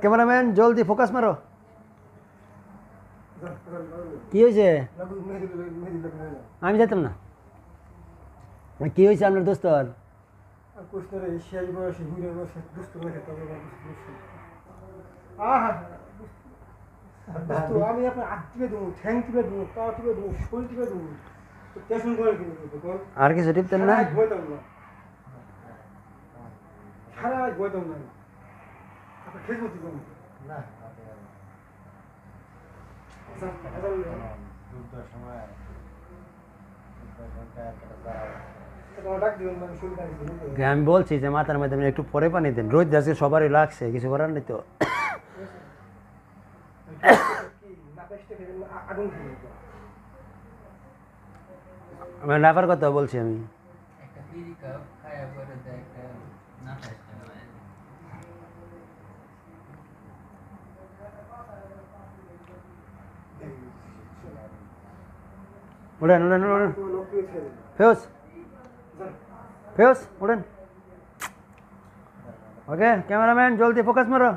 Cameraman জলদি focus মারো। কি হয়েছে? আমি যেতাম না। কি হয়েছে আপনার দোস্তর? আমি আপনার হাত টিপে দেবো, ঠ্যাং টিপে দেবো, পা টিপে দেবো, শরীর টিপে দেবো। তো টেনশন করে কিন্তু আর কিছু টিপতেন না? বইতাম না, সারা রাত বইতাম না। আপনার খেজমত দিতাম না। আমি বলছি যে মাথার মধ্যে একটু পরে পানি দেন, রোদ আজকে সবারই লাগছে, কিছু করার নেই তো। আমি নাফার কথা বলছি আমি। উড়েন উড়েন উড়েন, ফেউজ ফেউজ উড়েন। ওকে ক্যামেরাম্যান জলদি ফোকাস মারো।